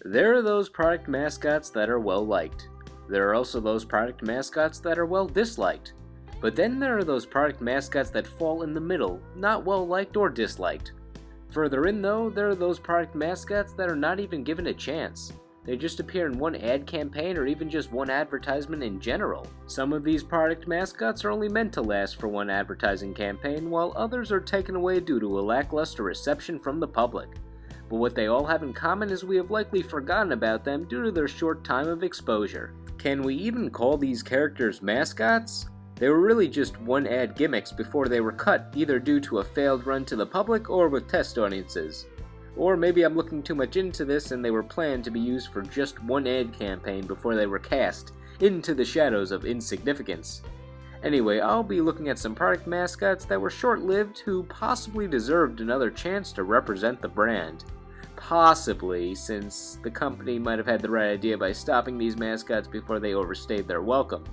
There are those product mascots that are well liked. There are also those product mascots that are well disliked. But then there are those product mascots that fall in the middle, not well liked or disliked. Further in though, there are those product mascots that are not even given a chance. They just appear in one ad campaign or even just one advertisement in general. Some of these product mascots are only meant to last for one advertising campaign, while others are taken away due to a lackluster reception from the public. But what they all have in common is we have likely forgotten about them due to their short time of exposure. Can we even call these characters mascots? They were really just one ad gimmicks before they were cut, either due to a failed run to the public or with test audiences. Or maybe I'm looking too much into this and they were planned to be used for just one ad campaign before they were cast into the shadows of insignificance. Anyway, I'll be looking at some product mascots that were short-lived who possibly deserved another chance to represent the brand. Possibly, since the company might have had the right idea by stopping these mascots before they overstayed their welcome.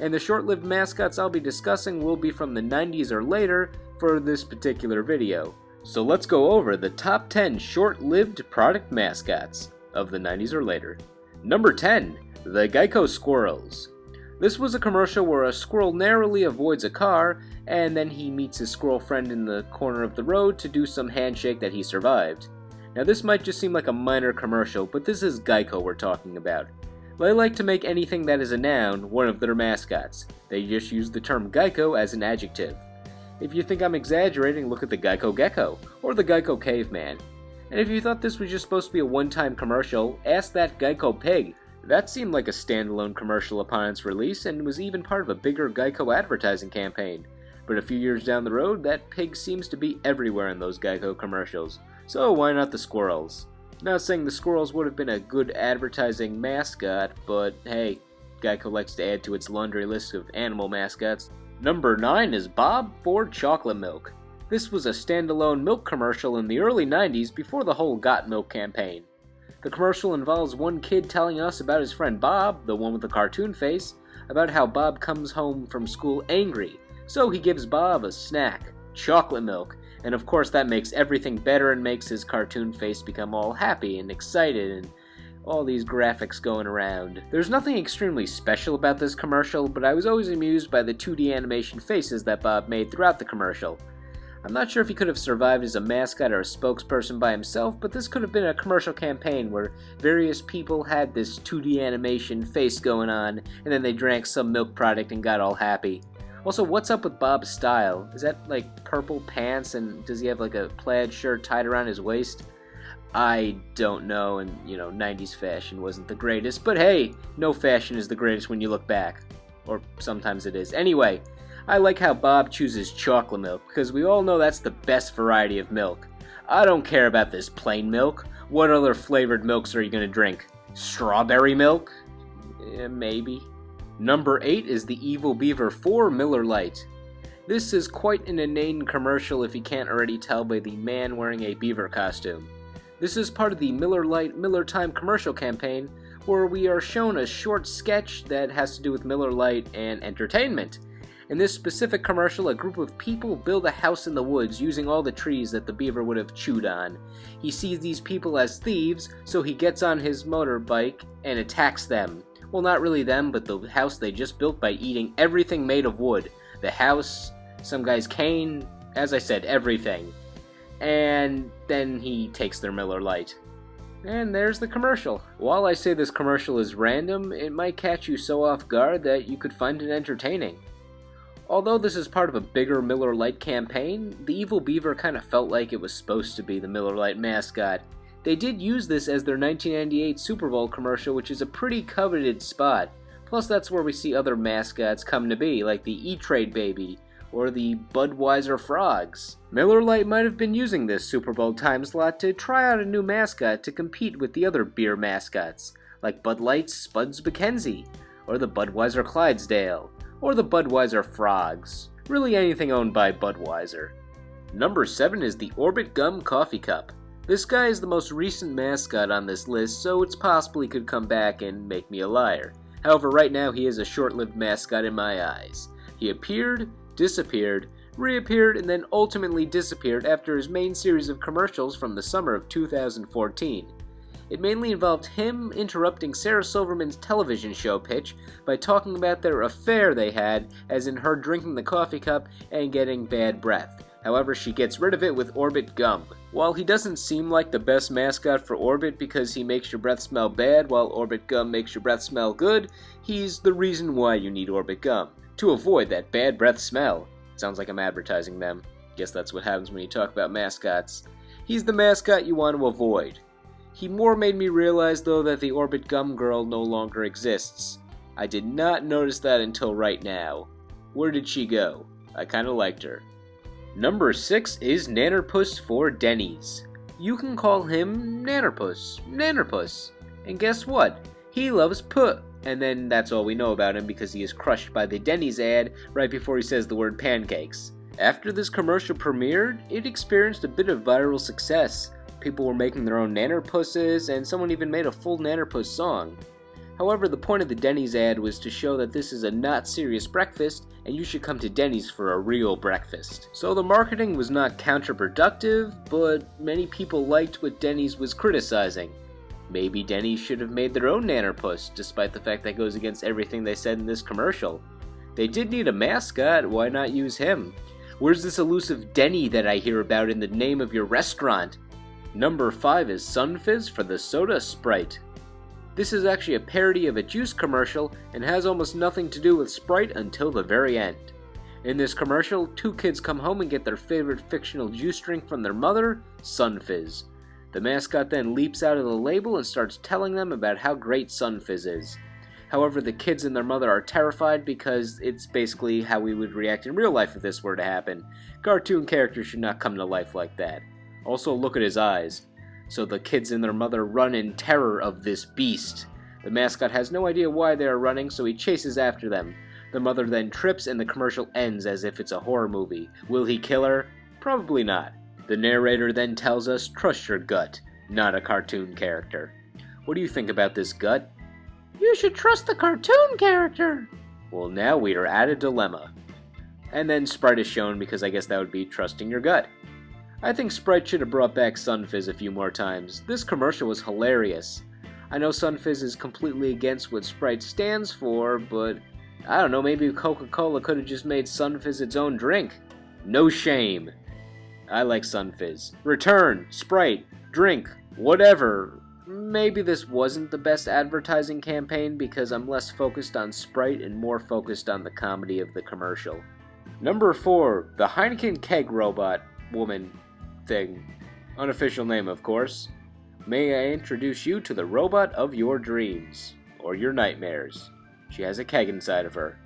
And the short-lived mascots I'll be discussing will be from the 90s or later for this particular video. So let's go over the top 10 short-lived product mascots of the 90s or later. Number 10, the Geico Squirrels. This was a commercial where a squirrel narrowly avoids a car, and then he meets his squirrel friend in the corner of the road to do some handshake that he survived. Now this might just seem like a minor commercial, but this is Geico we're talking about. They like to make anything that is a noun one of their mascots. They just use the term Geico as an adjective. If you think I'm exaggerating, look at the Geico Gecko, or the Geico Caveman. And if you thought this was just supposed to be a one-time commercial, ask that Geico Pig. That seemed like a standalone commercial upon its release, and was even part of a bigger Geico advertising campaign. But a few years down the road, that pig seems to be everywhere in those Geico commercials. So why not the squirrels? Not saying the squirrels would have been a good advertising mascot, but hey, Geico likes to add to its laundry list of animal mascots. Number 9 is Bob for chocolate milk. This was a standalone milk commercial in the early 90s before the whole Got Milk campaign. The commercial involves one kid telling us about his friend Bob, the one with the cartoon face, about how Bob comes home from school angry, so he gives Bob a snack, chocolate milk, and of course that makes everything better and makes his cartoon face become all happy and excited and all these graphics going around. There's nothing extremely special about this commercial, but I was always amused by the 2D animation faces that Bob made throughout the commercial. I'm not sure if he could have survived as a mascot or a spokesperson by himself, but this could have been a commercial campaign where various people had this 2D animation face going on, and then they drank some milk product and got all happy. Also, what's up with Bob's style? Is that like purple pants, and does he have like a plaid shirt tied around his waist? I don't know, and 90s fashion wasn't the greatest, but hey, no fashion is the greatest when you look back. Or sometimes it is. Anyway, I like how Bob chooses chocolate milk, because we all know that's the best variety of milk. I don't care about this plain milk. What other flavored milks are you going to drink? Strawberry milk? Maybe. Number 8 is the Evil Beaver 4 Miller Lite. This is quite an inane commercial if you can't already tell by the man wearing a beaver costume. This is part of the Miller Lite Miller Time commercial campaign, where we are shown a short sketch that has to do with Miller Lite and entertainment. In this specific commercial, a group of people build a house in the woods using all the trees that the beaver would have chewed on. He sees these people as thieves, so he gets on his motorbike and attacks them. Well, not really them, but the house they just built by eating everything made of wood. The house, some guy's cane, as I said, everything. And then he takes their Miller Lite. And there's the commercial. While I say this commercial is random, it might catch you so off guard that you could find it entertaining. Although this is part of a bigger Miller Lite campaign, the Evil Beaver kind of felt like it was supposed to be the Miller Lite mascot. They did use this as their 1998 Super Bowl commercial, which is a pretty coveted spot. Plus that's where we see other mascots come to be, like the E-Trade Baby, or the Budweiser Frogs. Miller Lite might have been using this Super Bowl time slot to try out a new mascot to compete with the other beer mascots, like Bud Light's Spuds McKenzie, or the Budweiser Clydesdale, or the Budweiser Frogs. Really anything owned by Budweiser. Number 7 is the Orbit Gum Coffee Cup. This guy is the most recent mascot on this list, so it's possible he could come back and make me a liar. However, right now he is a short-lived mascot in my eyes. He appeared, disappeared, reappeared, and then ultimately disappeared after his main series of commercials from the summer of 2014. It mainly involved him interrupting Sarah Silverman's television show pitch by talking about their affair they had, as in her drinking the coffee cup and getting bad breath. However, she gets rid of it with Orbit Gum. While he doesn't seem like the best mascot for Orbit because he makes your breath smell bad while Orbit Gum makes your breath smell good, he's the reason why you need Orbit Gum, to avoid that bad breath smell. Sounds like I'm advertising them. Guess that's what happens when you talk about mascots. He's the mascot you want to avoid. He more made me realize, though, that the Orbit Gum Girl no longer exists. I did not notice that until right now. Where did she go? I kinda liked her. Number 6 is Nannerpuss for Dennys. You can call him Nannerpuss. And guess what? He loves puh. And then that's all we know about him because he is crushed by the Dennys ad right before he says the word pancakes. After this commercial premiered, it experienced a bit of viral success. People were making their own Nannerpusses, and someone even made a full Nannerpuss song. However, the point of the Dennys ad was to show that this is a not serious breakfast, and you should come to Dennys for a real breakfast. So the marketing was not counterproductive, but many people liked what Dennys was criticizing. Maybe Dennys should have made their own Nannerpuss, despite the fact that goes against everything they said in this commercial. They did need a mascot, why not use him? Where's this elusive Denny that I hear about in the name of your restaurant? Number 5 is Sun Fizz for the soda Sprite. This is actually a parody of a juice commercial and has almost nothing to do with Sprite until the very end. In this commercial, 2 kids come home and get their favorite fictional juice drink from their mother, Sun Fizz. The mascot then leaps out of the label and starts telling them about how great Sun Fizz is. However, the kids and their mother are terrified because it's basically how we would react in real life if this were to happen. Cartoon characters should not come to life like that. Also, look at his eyes. So the kids and their mother run in terror of this beast. The mascot has no idea why they are running, so he chases after them. The mother then trips and the commercial ends as if it's a horror movie. Will he kill her? Probably not. The narrator then tells us, trust your gut, not a cartoon character. What do you think about this gut? You should trust the cartoon character! Well, now we are at a dilemma. And then Sprite is shown because I guess that would be trusting your gut. I think Sprite should have brought back Sun Fizz a few more times. This commercial was hilarious. I know Sun Fizz is completely against what Sprite stands for, but I don't know, maybe Coca-Cola could have just made Sun Fizz its own drink. No shame. I like Sun Fizz. Return, Sprite, drink, whatever. Maybe this wasn't the best advertising campaign because I'm less focused on Sprite and more focused on the comedy of the commercial. Number 4, the Heineken keg robot woman thing. Unofficial name, of course. May I introduce you to the robot of your dreams, or your nightmares. She has a keg inside of her.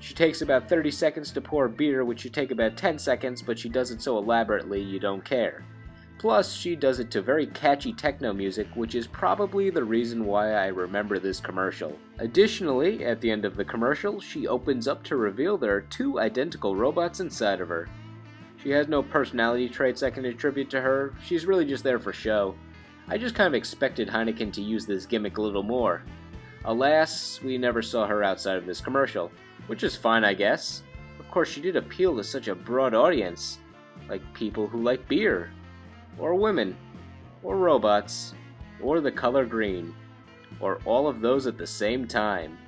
She takes about 30 seconds to pour beer, which should take about 10 seconds, but she does it so elaborately you don't care. Plus, she does it to very catchy techno music, which is probably the reason why I remember this commercial. Additionally, at the end of the commercial, she opens up to reveal there are 2 identical robots inside of her. She has no personality traits I can attribute to her. She's really just there for show. I just kind of expected Heineken to use this gimmick a little more. Alas, we never saw her outside of this commercial, which is fine, I guess. Of course, she did appeal to such a broad audience, like people who like beer, or women, or robots, or the color green, or all of those at the same time.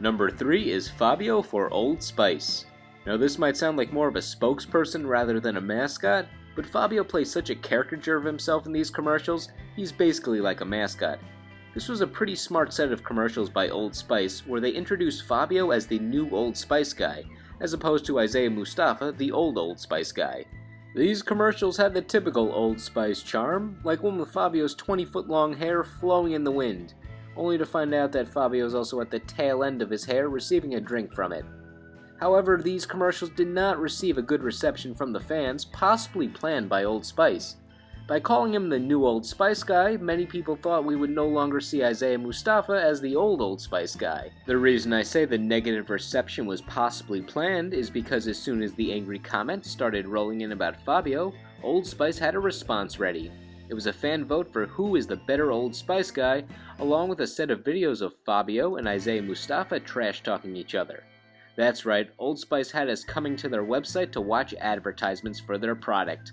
Number 3 is Fabio for Old Spice. Now this might sound like more of a spokesperson rather than a mascot, but Fabio plays such a caricature of himself in these commercials, he's basically like a mascot. This was a pretty smart set of commercials by Old Spice, where they introduced Fabio as the new Old Spice guy, as opposed to Isaiah Mustafa, the Old Spice guy. These commercials had the typical Old Spice charm, like one with Fabio's 20-foot-long hair flowing in the wind, only to find out that Fabio's also at the tail end of his hair receiving a drink from it. However, these commercials did not receive a good reception from the fans, possibly planned by Old Spice. By calling him the new Old Spice guy, many people thought we would no longer see Isaiah Mustafa as the Old Spice guy. The reason I say the negative reception was possibly planned is because as soon as the angry comments started rolling in about Fabio, Old Spice had a response ready. It was a fan vote for who is the better Old Spice guy, along with a set of videos of Fabio and Isaiah Mustafa trash-talking each other. That's right, Old Spice had us coming to their website to watch advertisements for their product.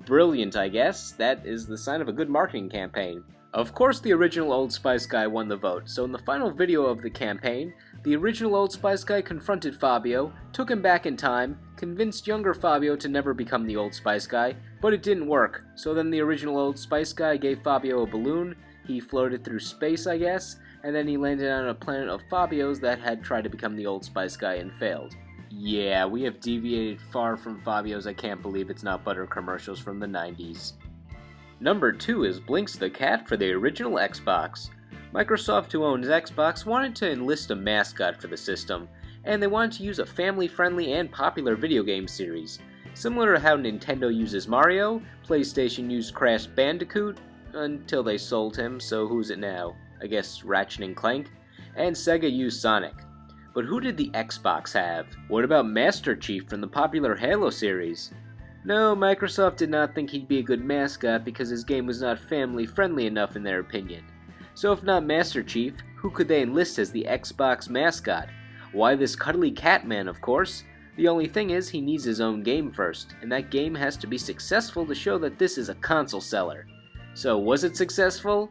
Brilliant, I guess. That is the sign of a good marketing campaign. Of course the original Old Spice guy won the vote, so in the final video of the campaign, the original Old Spice guy confronted Fabio, took him back in time, convinced younger Fabio to never become the Old Spice guy, but it didn't work, so then the original Old Spice guy gave Fabio a balloon, he floated through space I guess, and then he landed on a planet of Fabio's that had tried to become the Old Spice guy and failed. Yeah, we have deviated far from Fabio's. I can't believe it's not butter commercials from the 90s. Number 2 is Blinx the cat for the original Xbox. Microsoft, who owns Xbox, wanted to enlist a mascot for the system, and they wanted to use a family-friendly and popular video game series. Similar to how Nintendo uses Mario, PlayStation used Crash Bandicoot, until they sold him, so who's it now? I guess Ratchet and Clank? And Sega used Sonic. But who did the Xbox have? What about Master Chief from the popular Halo series? No, Microsoft did not think he'd be a good mascot because his game was not family-friendly enough in their opinion. So if not Master Chief, who could they enlist as the Xbox mascot? Why, this cuddly cat man, of course. The only thing is, he needs his own game first, and that game has to be successful to show that this is a console seller. So, was it successful?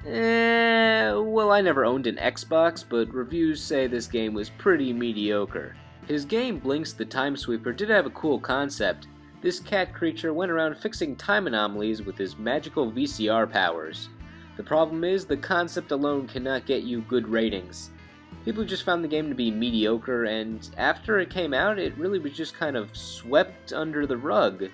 Well, I never owned an Xbox, but reviews say this game was pretty mediocre. His game, Blinx the Time Sweeper, did have a cool concept. This cat creature went around fixing time anomalies with his magical VCR powers. The problem is, the concept alone cannot get you good ratings. People just found the game to be mediocre, and after it came out, it really was just kind of swept under the rug.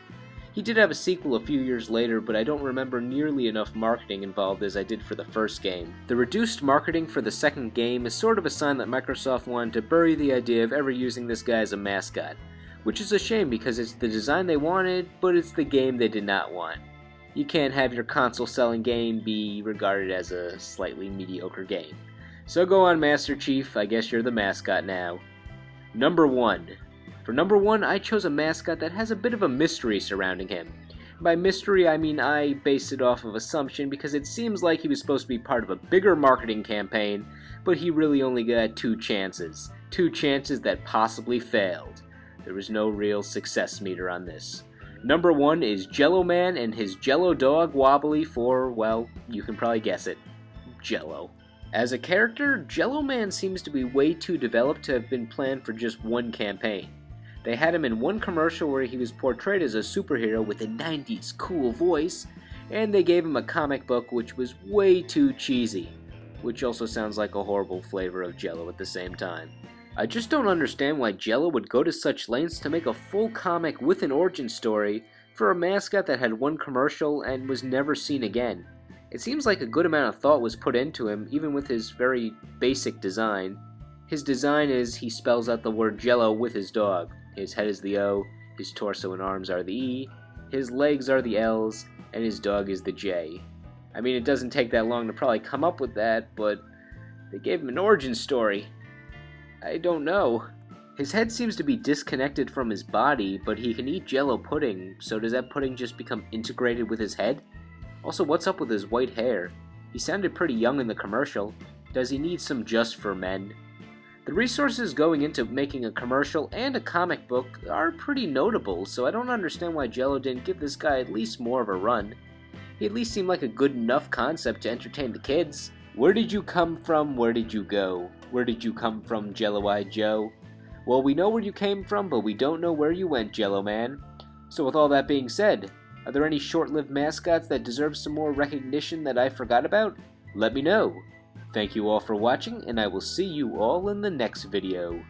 He did have a sequel a few years later, but I don't remember nearly enough marketing involved as I did for the first game. The reduced marketing for the second game is sort of a sign that Microsoft wanted to bury the idea of ever using this guy as a mascot, which is a shame because it's the design they wanted, but it's the game they did not want. You can't have your console-selling game be regarded as a slightly mediocre game. So go on, Master Chief, I guess you're the mascot now. Number 1. For number 1, I chose a mascot that has a bit of a mystery surrounding him. By mystery, I mean I base it off of assumption because it seems like he was supposed to be part of a bigger marketing campaign, but he really only got 2 chances. 2 chances that possibly failed. There was no real success meter on this. Number 1 is Jello Man and his Jello dog Wobbly for, well, you can probably guess it, Jello. As a character, Jello Man seems to be way too developed to have been planned for just one campaign. They had him in one commercial where he was portrayed as a superhero with a 90s cool voice, and they gave him a comic book which was way too cheesy, which also sounds like a horrible flavor of Jello at the same time. I just don't understand why Jello would go to such lengths to make a full comic with an origin story for a mascot that had one commercial and was never seen again. It seems like a good amount of thought was put into him, even with his very basic design. His design is he spells out the word Jello with his dog. His head is the O, his torso and arms are the E, his legs are the L's, and his dog is the J. I mean, it doesn't take that long to probably come up with that, but they gave him an origin story. I don't know. His head seems to be disconnected from his body, but he can eat Jello pudding, so does that pudding just become integrated with his head? Also, what's up with his white hair? He sounded pretty young in the commercial. Does he need some Just for Men? The resources going into making a commercial and a comic book are pretty notable, so I don't understand why Jello didn't give this guy at least more of a run. He at least seemed like a good enough concept to entertain the kids. Where did you come from? Where did you go? Where did you come from, Jello-eyed Joe? Well, we know where you came from, but we don't know where you went, Jello Man. So with all that being said, are there any short-lived mascots that deserve some more recognition that I forgot about? Let me know. Thank you all for watching, and I will see you all in the next video.